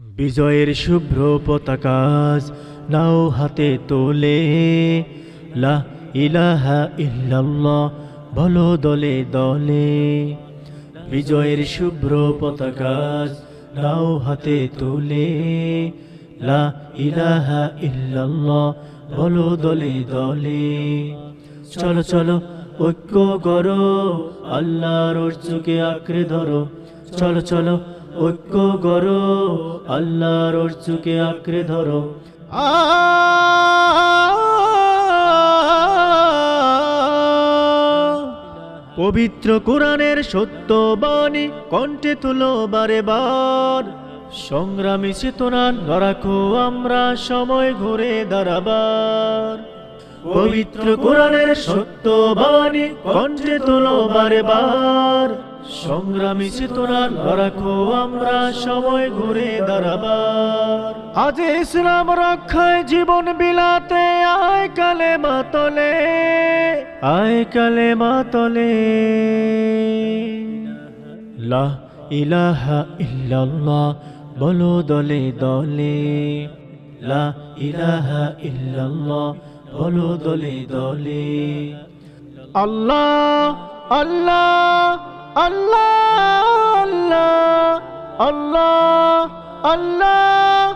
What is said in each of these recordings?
বিজয়ের শুভ্র পতাকা নাও হাতে তোলে, লা ইলাহা ইল্লাল্লাহ বলো দলে দলে। বিজয়ের শুভ্র পতাকা নাও হাতে তোলে, লা ইলাহা ইল্লাল্লাহ বলো দলে দলে। চলো চলো ঐক্য করো, আল্লাহর চোখে আঁকড়ে ধরো। চলো চলো ঐক্য করো, আল্লাহর চোখে আঁকড়ে ধরো। পবিত্র কোরআনের সত্য বাণী কণ্ঠে তুলো বারে বার। সংগ্রামী চেতনা রাখো আমরা সময় ঘুরে দাঁড়াবার। পবিত্র কোরআনের সত্য বাণী কণ্ঠে তুলো বারে বার। সংগ্রামী চেতনা রাখো আমরা সময় ঘুরে দাঁড়াবার। আজ ইসলাম রক্ষায় জীবন বিলাতে আয় কালেমা তলে, আয় কালেমা তলে। লা ইলাহা ইল্লাল্লাহ বলো দলে দলে, লা ইলাহা ইল্লাল্লাহ বলো দলে দলে। আল্লাহ আল্লাহ আল্লাহ আল্লাহ আল্লাহ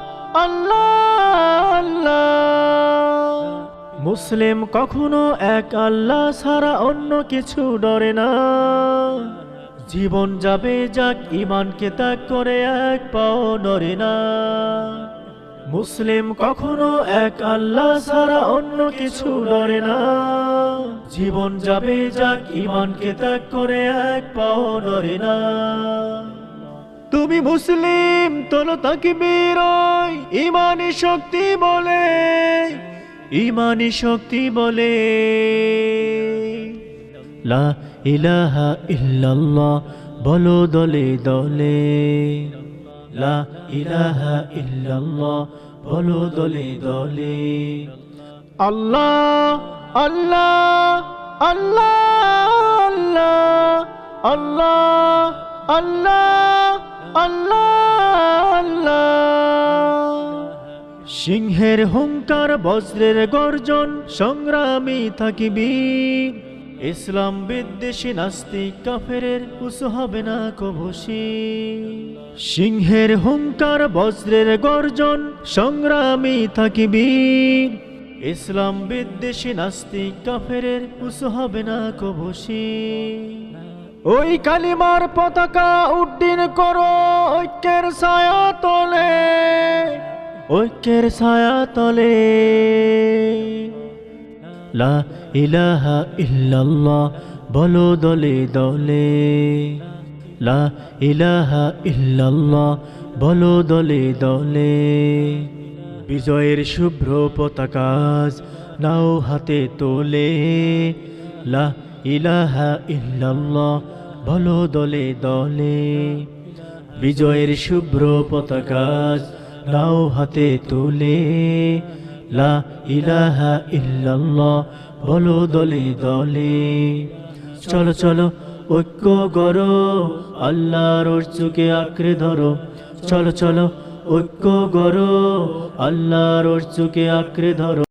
আল্লাহ আল্লাহ। মুসলিম কখনো এক আল্লাহ ছাড়া অন্য কিছু ডরে না। জীবন যাবে যাক ঈমানকে ত্যাগ করে এক পাও নড়ে না। মুসলিম কখনো এক আল্লাহ ছাড়া অন্য কিছু ডরে না। জীবন যাবে যাক ঈমানকে ত্যাগ করে এক পাও নড়ে না। তুমি মুসলিম তোলো তাকবীর, ঈমানি শক্তি বলে, ঈমানি শক্তি বলে। লা ইলাহা ইল্লাল্লাহ বলো দলে দলে, লা ইলাহা ইল্লাল্লাহ বলো দলে দলে। আল্লাহ আল্লাহ আল্লাহ আল্লাহ আল্লাহ আল্লাহ আল্লাহ। সিংহের হুঙ্কার বজ্রের গর্জন সংগ্রামী থাকিবীর। ইসলাম বিদ্বেষী নাস্তিক কাফেরের উঁচু হবে না কভু শির। সিংহের হুঙ্কার বজ্রের গর্জন সংগ্রামী থাকিবীর। ইসলাম বিদ্বেষী নাস্তিক কাফেরের উঁচু হবে না কভু শির। ওই কালিমার পতাকা উড্ডীন করো ঐক্যের ছায়া তলে, ঐক্যের ছায়া তলে। লা ইলাহা ইল্লাল্লাহ বলো দলে দলে, লা ইলাহা ইল্লাল্লাহ বলো দলে দলে। বিজয়ের শুভ্র পতাকা নাও হাতে তোলে, লা ইলাহা ইল্লাল্লাহ বলো দলে দলে। বিজয়ের শুভ্র পতাকা নাও হাতে তোলে, লা ইলাহা ইল্লাল্লাহ বলো দলে দলে। চলো চলো ঐক্য করো, আল্লাহর চোখে আঁকড়ে ধরো। চলো চলো ঐক্য করো, আল্লাহর চোখে আঁকড়ে ধরো।